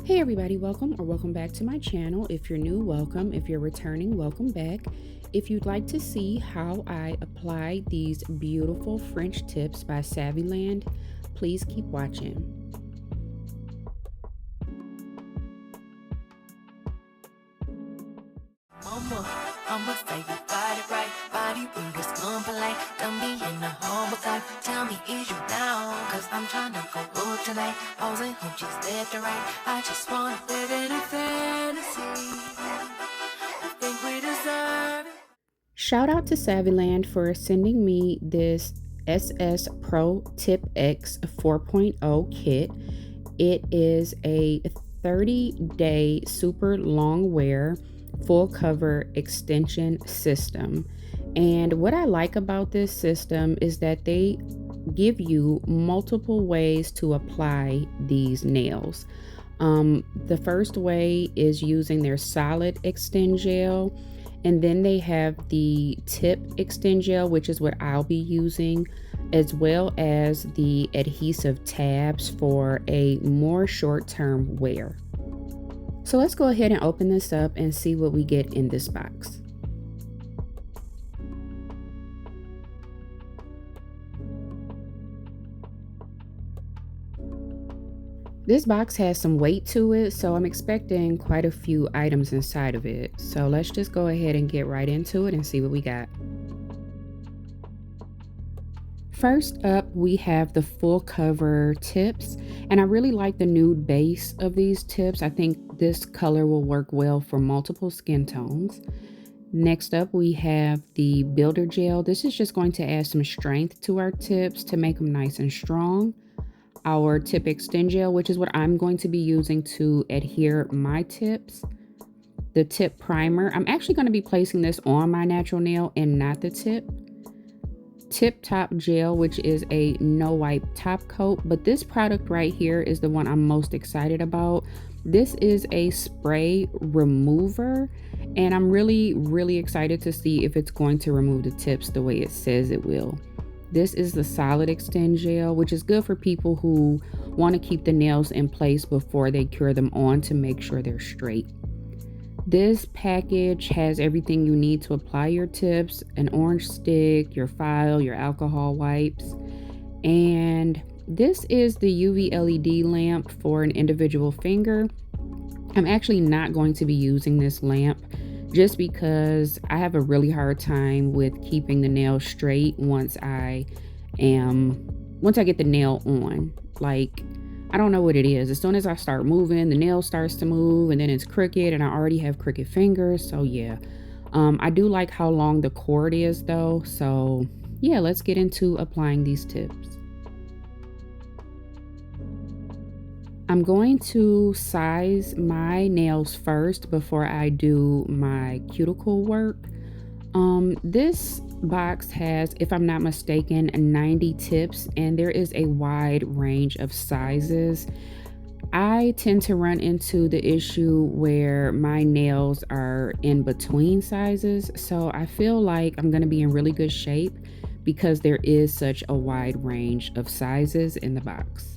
Hey everybody, welcome back to my channel. If you're new, welcome. If you're returning, welcome back. If you'd like to see how I apply these beautiful French tips by Saviland, please keep watching. I'ma say you got it right. Body with a slump like don't be in the humble type. Tell me, is you down? Cause I'm tryna go up tonight. Posing hoochies left and right. I just wanna live in a fantasy. I think we deserve it. Shout out to Saviland for sending me this SS Pro Tip X 4.0 kit. It is a 30-day super long wear full cover extension system. And what I like about this system is that they give you multiple ways to apply these nails. The first way is using their solid extend gel, and then they have the tip extend gel, which is what I'll be using, as well as the adhesive tabs for a more short-term wear. So let's go ahead and open this up and see what we get in this box. This box has some weight to it, so I'm expecting quite a few items inside of it. So let's just go ahead and get right into it and see what we got. First up, we have the full cover tips, and I really like the nude base of these tips. I think this color will work well for multiple skin tones. Next up, we have the builder gel. This is just going to add some strength to our tips to make them nice and strong. Our tip extend gel, which is what I'm going to be using to adhere my tips. The tip primer, I'm actually going to be placing this on my natural nail and not the tip. Tip top gel, which is a no wipe top coat, but this product right here is the one I'm most excited about. This is a spray remover, and I'm really excited to see if it's going to remove the tips the way it says it will. This is the solid extend gel, which is good for people who want to keep the nails in place before they cure them on to make sure they're straight. This package has everything you need to apply your tips: an orange stick, your file, your alcohol wipes, and this is the UV LED lamp for an individual finger. I'm actually not going to be using this lamp just because I have a really hard time with keeping the nail straight once I get the nail on. Like, I don't know what it is. As soon as I start moving, the nail starts to move and then it's crooked, and I already have crooked fingers. So yeah, I do like how long the cord is though. So yeah, let's get into applying these tips. I'm going to size my nails first before I do my cuticle work. This box has, if I'm not mistaken, 90 tips, and there is a wide range of sizes. I tend to run into the issue where my nails are in between sizes, so I feel like I'm going to be in really good shape because there is such a wide range of sizes in the box.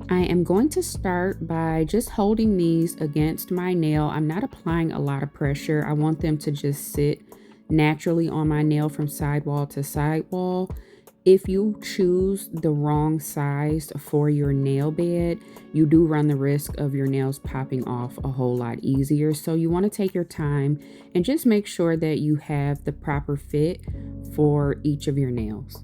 I am going to start by just holding these against my nail. I'm not applying a lot of pressure. I want them to just sit naturally on my nail from sidewall to sidewall. If you choose the wrong size for your nail bed, you do run the risk of your nails popping off a whole lot easier. So you want to take your time and just make sure that you have the proper fit for each of your nails.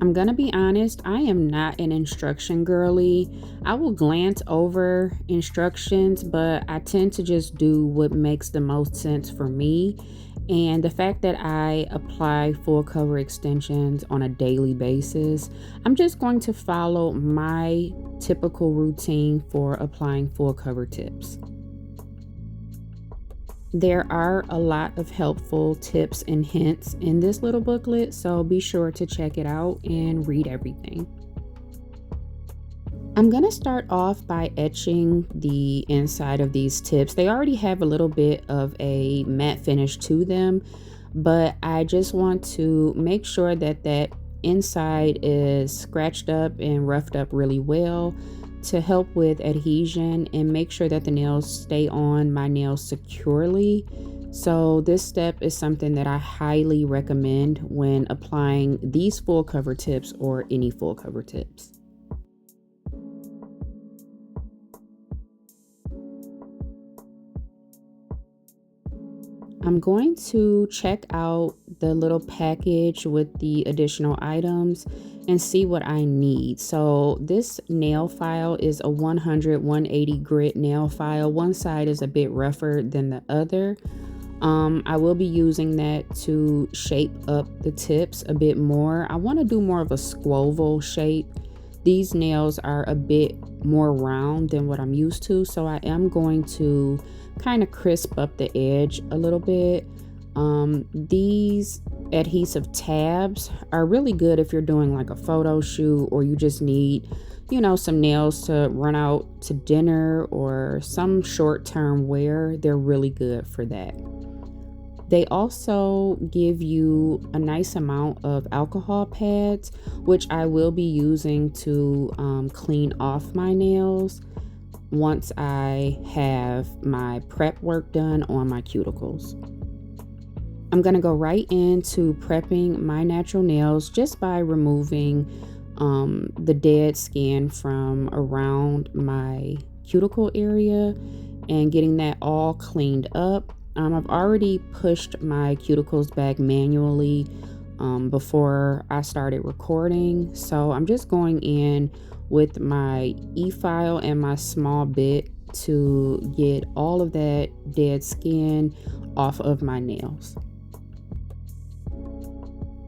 I'm gonna be honest, I am not an instruction girly. I will glance over instructions, but I tend to just do what makes the most sense for me. And the fact that I apply full cover extensions on a daily basis, I'm just going to follow my typical routine for applying full cover tips. There are a lot of helpful tips and hints in this little booklet, so be sure to check it out and read everything. I'm going to start off by etching the inside of these tips. They already have a little bit of a matte finish to them, but I just want to make sure that that inside is scratched up and roughed up really well to help with adhesion and make sure that the nails stay on my nails securely. So this step is something that I highly recommend when applying these full cover tips or any full cover tips. I'm going to check out the little package with the additional items and see what I need. So this nail file is a 100/180 grit nail file. One side is a bit rougher than the other. I will be using that to shape up the tips a bit more. I want to do more of a squoval shape. These nails are a bit more round than what I'm used to, so I am going to kind of crisp up the edge a little bit. These adhesive tabs are really good if you're doing like a photo shoot or you just need, some nails to run out to dinner or some short-term wear. They're really good for that. They also give you a nice amount of alcohol pads, which I will be using to clean off my nails once I have my prep work done on my cuticles. I'm going to go right into prepping my natural nails just by removing the dead skin from around my cuticle area and getting that all cleaned up. I've already pushed my cuticles back manually before I started recording, so I'm just going in with my e-file and my small bit to get all of that dead skin off of my nails.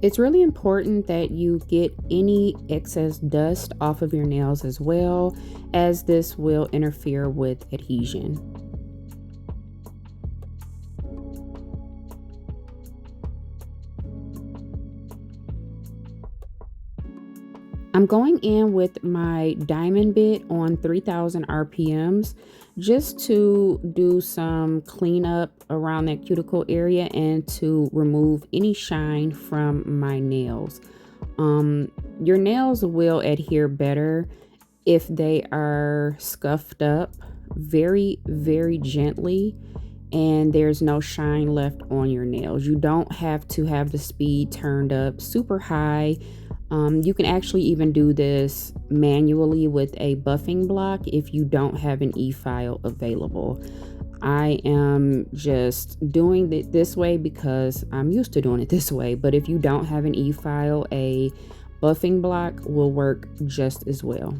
It's really important that you get any excess dust off of your nails as well, as this will interfere with adhesion. I'm going in with my diamond bit on 3000 RPMs just to do some cleanup around that cuticle area and to remove any shine from my nails. Your nails will adhere better if they are scuffed up very, very gently and there's no shine left on your nails. You don't have to have the speed turned up super high. You can actually even do this manually with a buffing block if you don't have an e-file available. I am just doing it this way because I'm used to doing it this way, but if you don't have an e-file, a buffing block will work just as well.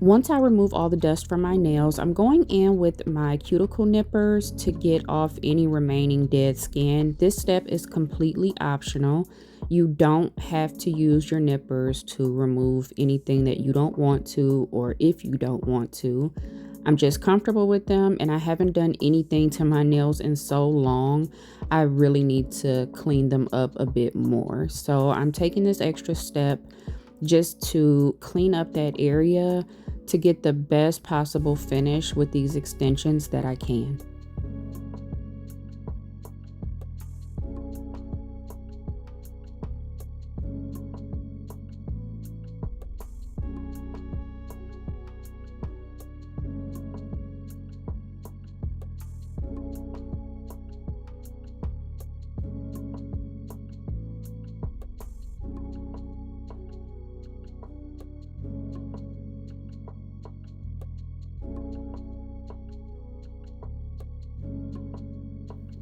Once I remove all the dust from my nails, I'm going in with my cuticle nippers to get off any remaining dead skin. This step is completely optional. You don't have to use your nippers to remove anything that you don't want to, or if you don't want to. I'm just comfortable with them, and I haven't done anything to my nails in so long. I really need to clean them up a bit more. So I'm taking this extra step just to clean up that area to get the best possible finish with these extensions that I can.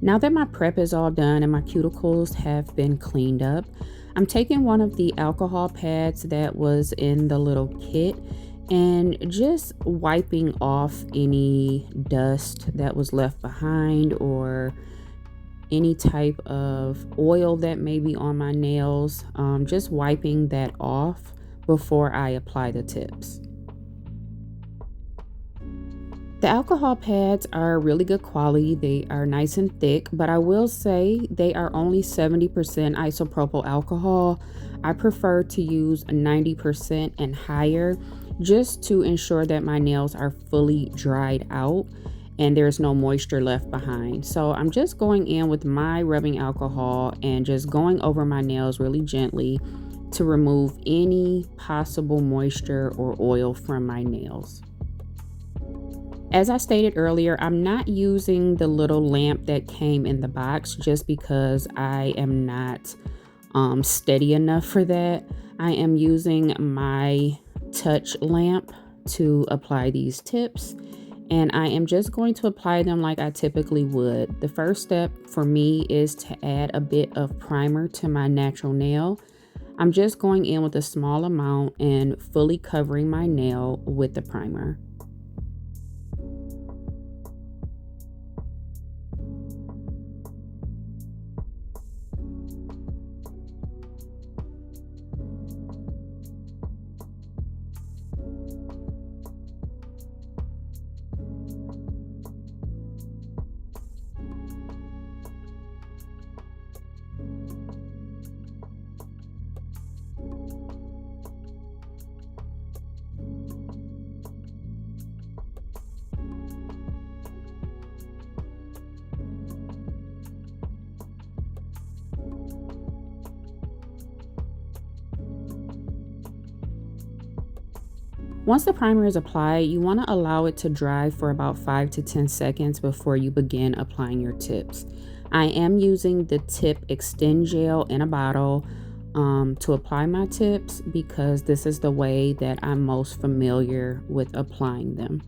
Now that my prep is all done and my cuticles have been cleaned up, I'm taking one of the alcohol pads that was in the little kit and just wiping off any dust that was left behind or any type of oil that may be on my nails, just wiping that off before I apply the tips. The alcohol pads are really good quality. They are nice and thick, but I will say they are only 70% isopropyl alcohol. I prefer to use 90% and higher just to ensure that my nails are fully dried out and there's no moisture left behind. So I'm just going in with my rubbing alcohol and just going over my nails really gently to remove any possible moisture or oil from my nails. As I stated earlier, I'm not using the little lamp that came in the box just because I am not steady enough for that. I am using my touch lamp to apply these tips, and I am just going to apply them like I typically would. The first step for me is to add a bit of primer to my natural nail. I'm just going in with a small amount and fully covering my nail with the primer. Once the primer is applied, you want to allow it to dry for about 5 to 10 seconds before you begin applying your tips. I am using the tip extend gel in a bottle to apply my tips because this is the way that I'm most familiar with applying them.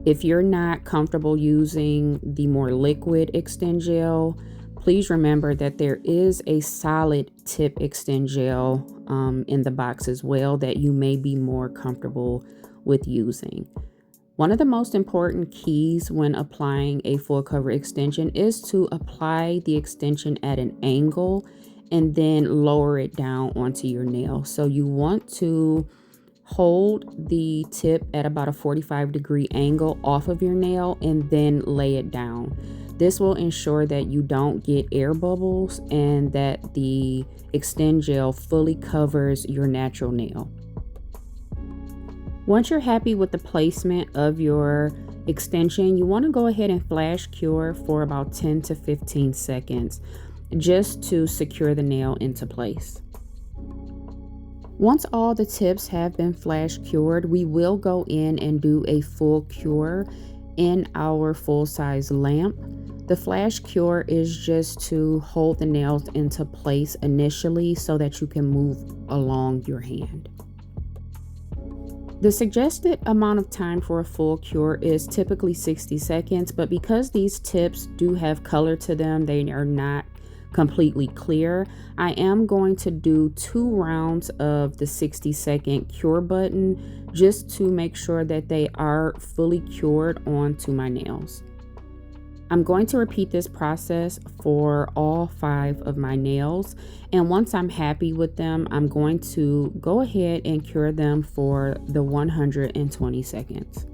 If you're not comfortable using the more liquid extend gel, please remember that there is a solid tip extend gel in the box as well that you may be more comfortable with using. One of the most important keys when applying a full cover extension is to apply the extension at an angle and then lower it down onto your nail. So you want to hold the tip at about a 45-degree angle off of your nail and then lay it down. This will ensure that you don't get air bubbles and that the extend gel fully covers your natural nail. Once you're happy with the placement of your extension, you want to go ahead and flash cure for about 10 to 15 seconds just to secure the nail into place. Once all the tips have been flash cured, we will go in and do a full cure in our full-size lamp. The flash cure is just to hold the nails into place initially so that you can move along your hand. The suggested amount of time for a full cure is typically 60 seconds, but because these tips do have color to them, they are not completely clear, I am going to do 2 rounds of the 60-second cure button just to make sure that they are fully cured onto my nails. I'm going to repeat this process for all 5 of my nails, and once I'm happy with them, I'm going to go ahead and cure them for the 120 seconds.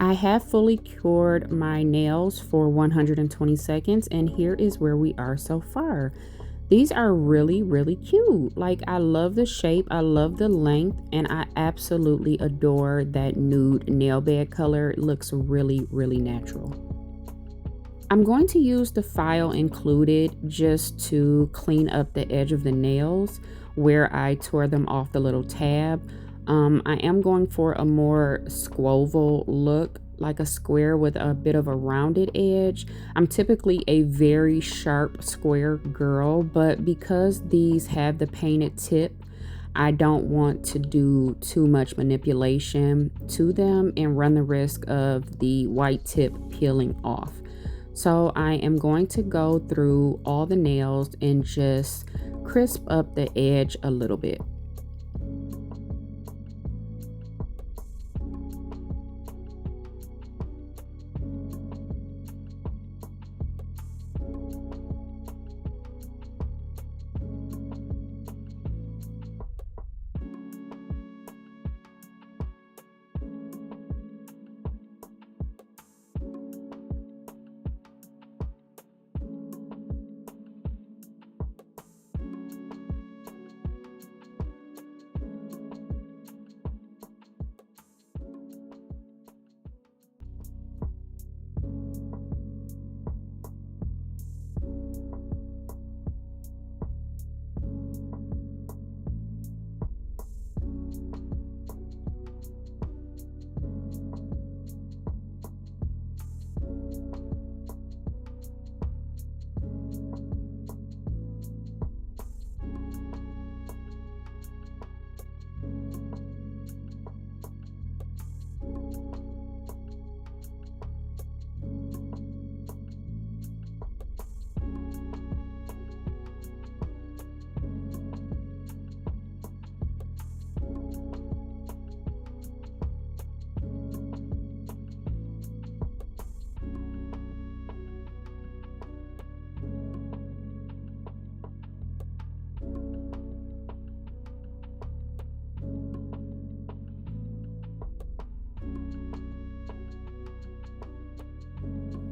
I have fully cured my nails for 120 seconds, and here is where we are so far. These are really, really cute. Like, I love the shape, I love the length, and I absolutely adore that nude nail bed color. It looks really, really natural. I'm going to use the file included just to clean up the edge of the nails where I tore them off the little tab. I am going for a more squoval look, like a square with a bit of a rounded edge. I'm typically a very sharp square girl, but because these have the painted tip, I don't want to do too much manipulation to them and run the risk of the white tip peeling off. So I am going to go through all the nails and just crisp up the edge a little bit.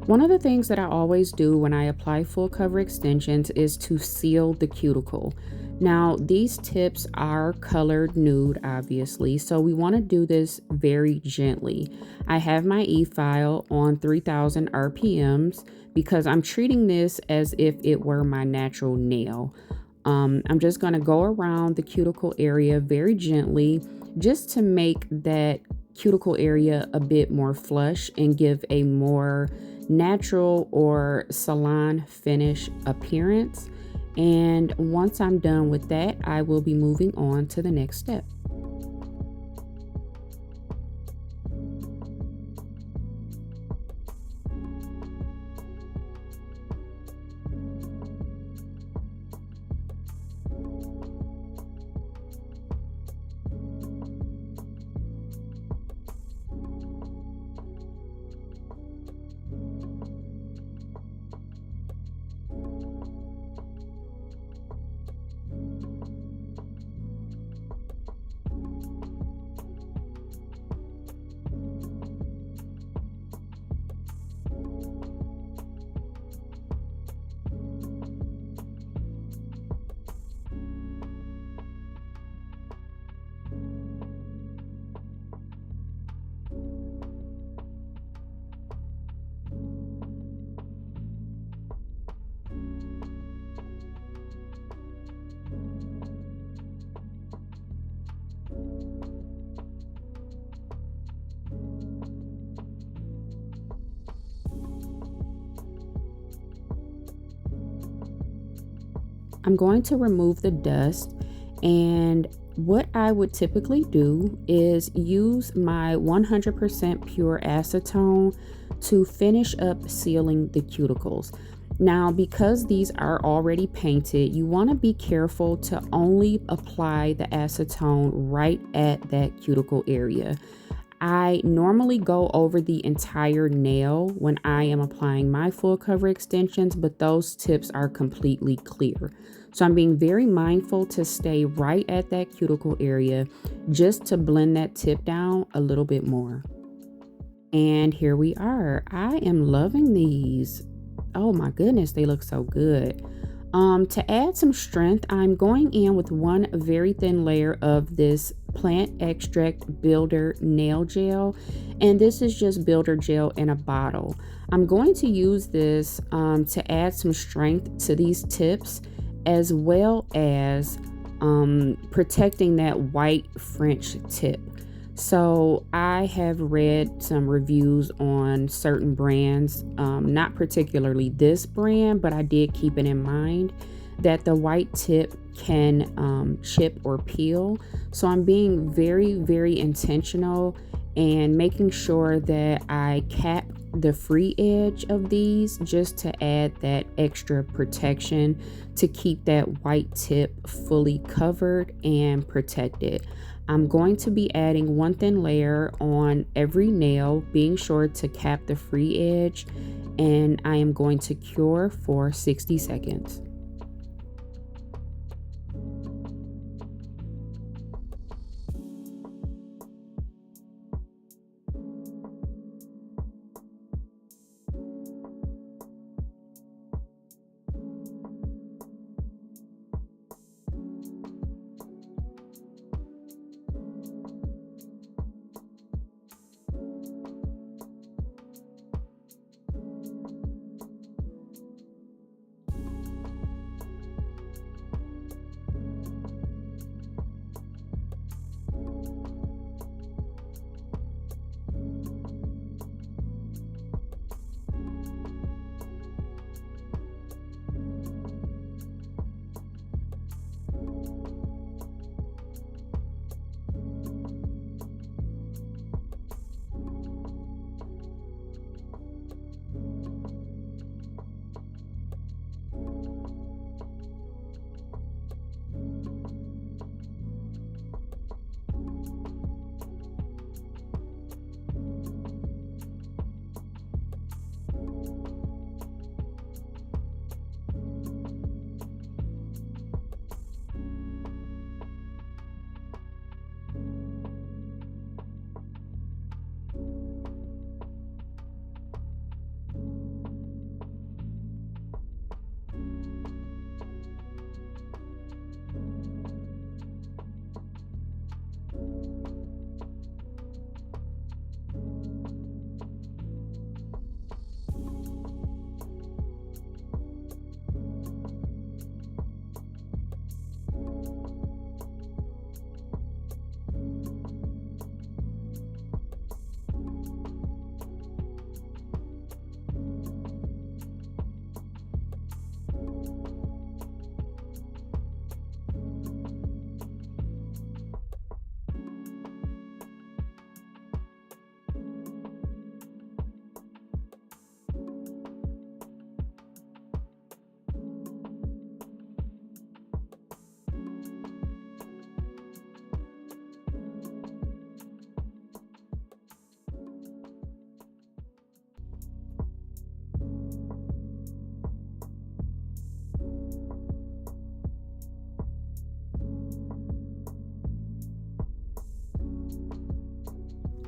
One of the things that I always do when I apply full cover extensions is to seal the cuticle. Now, these tips are colored nude, obviously, so we want to do this very gently. I have my e-file on 3000 RPMs because I'm treating this as if it were my natural nail. I'm just going to go around the cuticle area very gently just to make that cuticle area a bit more flush and give a more natural or salon finish appearance. And once I'm done with that, I will be moving on to the next step. I'm going to remove the dust, and what I would typically do is use my 100% pure acetone to finish up sealing the cuticles. Now, because these are already painted, you want to be careful to only apply the acetone right at that cuticle area. I normally go over the entire nail when I am applying my full cover extensions, but those tips are completely clear. So I'm being very mindful to stay right at that cuticle area just to blend that tip down a little bit more. And here we are. I am loving these. Oh my goodness, they look so good. To add some strength, I'm going in with one very thin layer of this plant extract builder nail gel, and this is just builder gel in a bottle. I'm going to use this to add some strength to these tips, as well as protecting that white French tip. So I have read some reviews on certain brands, not particularly this brand, but I did keep it in mind that the white tip can chip or peel. So I'm being very, very intentional and making sure that I cap the free edge of these just to add that extra protection to keep that white tip fully covered and protected. I'm going to be adding one thin layer on every nail, being sure to cap the free edge, and I am going to cure for 60 seconds.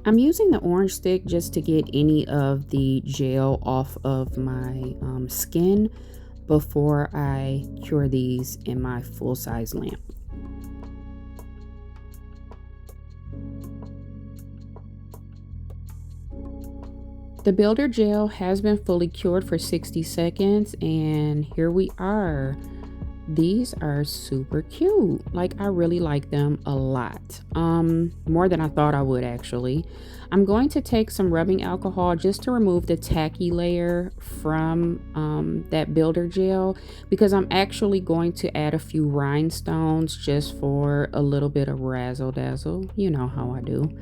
I'm using the orange stick just to get any of the gel off of my skin before I cure these in my full-size lamp. The builder gel has been fully cured for 60 seconds, and here we are. These are super cute. Like, I really like them a lot. More than I thought I would, actually. I'm going to take some rubbing alcohol just to remove the tacky layer from that builder gel, because I'm actually going to add a few rhinestones just for a little bit of razzle dazzle. You know how I do.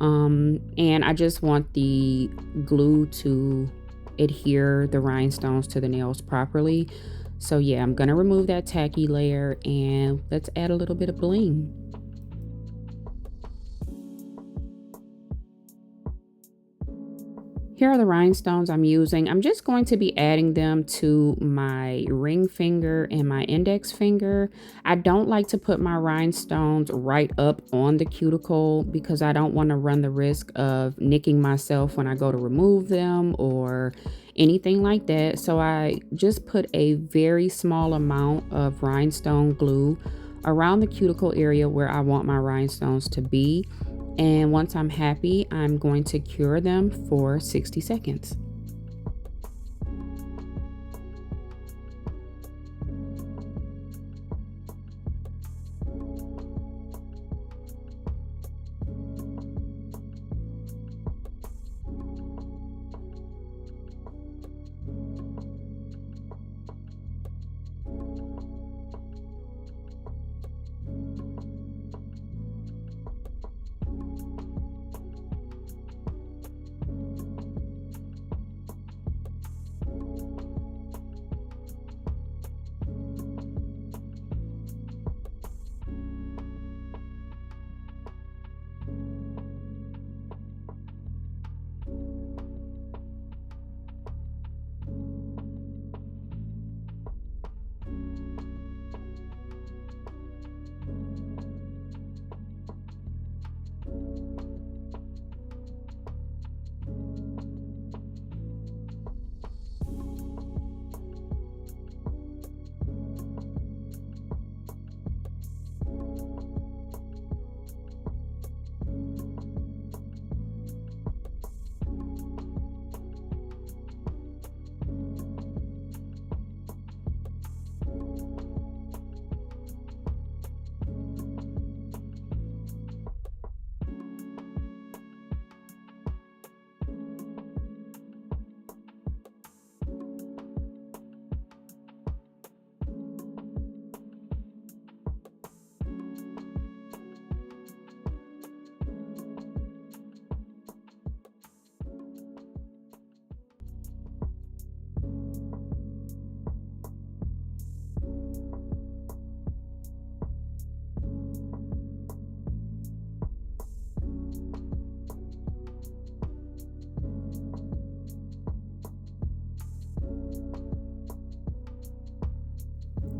And I just want the glue to adhere the rhinestones to the nails properly. So yeah, I'm gonna remove that tacky layer and let's add a little bit of bling. Here are the rhinestones I'm using. I'm just going to be adding them to my ring finger and my index finger. I don't like to put my rhinestones right up on the cuticle because I don't want to run the risk of nicking myself when I go to remove them or anything like that. So I just put a very small amount of rhinestone glue around the cuticle area where I want my rhinestones to be. And once I'm happy, I'm going to cure them for 60 seconds.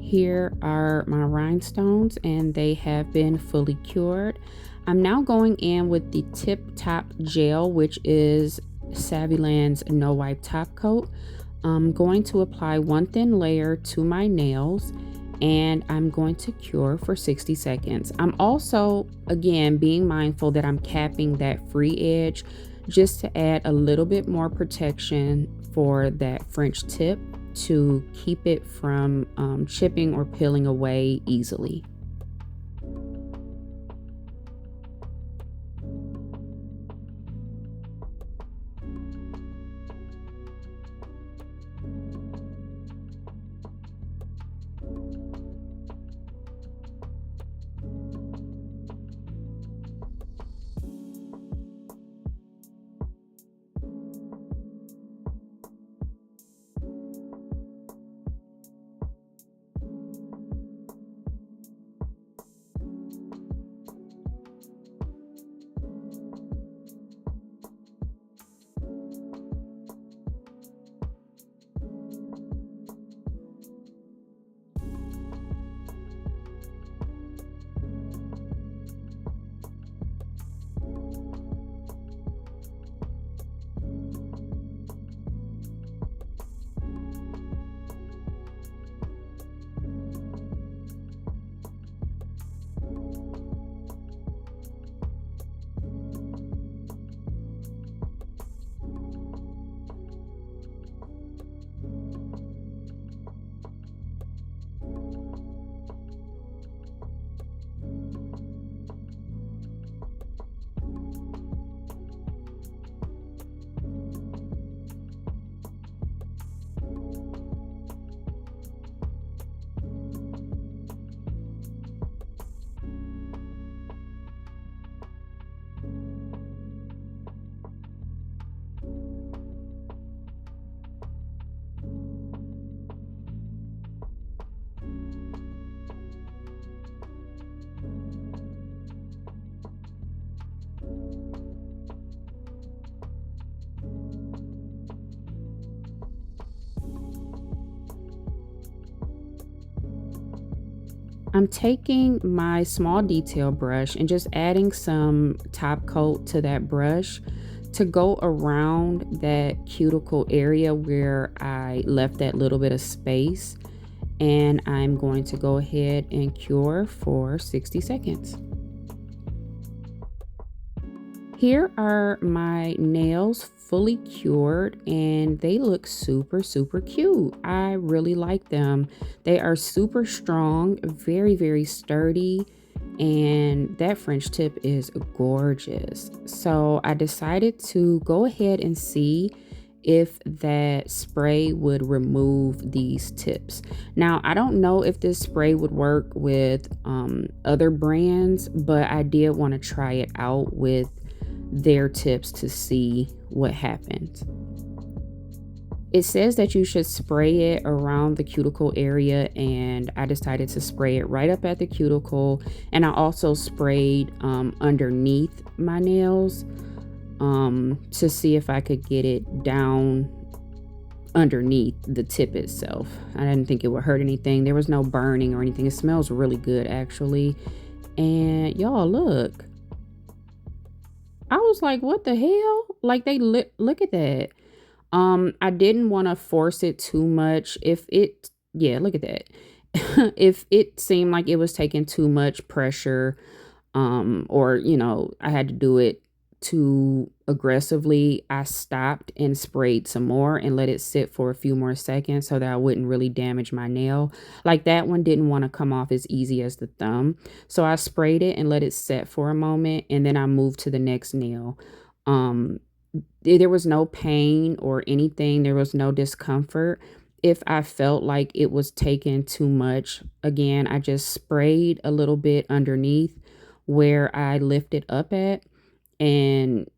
Here are my rhinestones and they have been fully cured. I'm now going in with the Tip Top Gel, which is Saviland's No Wipe Top Coat. I'm going to apply one thin layer to my nails and I'm going to cure for 60 seconds. I'm also, again, being mindful that I'm capping that free edge just to add a little bit more protection for that French tip to keep it from chipping or peeling away easily. I'm taking my small detail brush and just adding some top coat to that brush to go around that cuticle area where I left that little bit of space. And I'm going to go ahead and cure for 60 seconds. Here are my nails fully cured and they look super cute. I really like them. They are super strong, very sturdy, and that French tip is gorgeous. So I decided to go ahead and see if that spray would remove these tips. Now, I don't know if this spray would work with other brands, but I did want to try it out with their tips to see what happens. It says that you should spray it around the cuticle area, and I decided to spray it right up at the cuticle, and I also sprayed underneath my nails to see if I could get it down underneath the tip itself. I didn't think it would hurt anything. There was no burning or anything. It smells really good actually. And y'all look, I was like, what the hell? Like look at that. I didn't want to force it too much. Yeah, look at that. If it seemed like it was taking too much pressure, or I had to do it too aggressively, I stopped and sprayed some more and let it sit for a few more seconds so that I wouldn't really damage my nail. Like that one didn't want to come off as easy as the thumb. So I sprayed it and let it set for a moment, and then I moved to the next nail. There was no pain or anything. There was no discomfort. If I felt like it was taking too much, again, I just sprayed a little bit underneath where I lifted up at and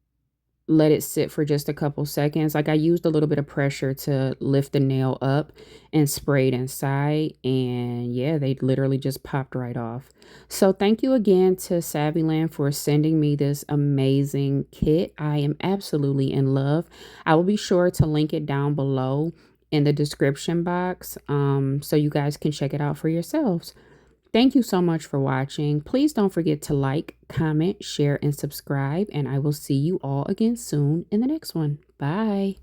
let it sit for just a couple seconds. Like I used a little bit of pressure to lift the nail up and sprayed inside, and yeah, they literally just popped right off. So thank you again to Saviland for sending me this amazing kit. I am absolutely in love. I will be sure to link it down below in the description box, so you guys can check it out for yourselves. Thank you so much for watching. Please don't forget to like, comment, share, and subscribe, and I will see you all again soon in the next one. Bye.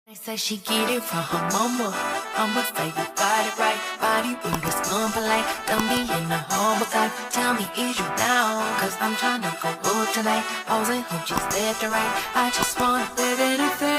They say she get it from her mama. I'ma say you got it right. Body rude is polite. Don't be in the home, but God, tell me, is you down? Cause I'm tryna go up tonight. Posing hoochies left and right. I just wanna live in a fair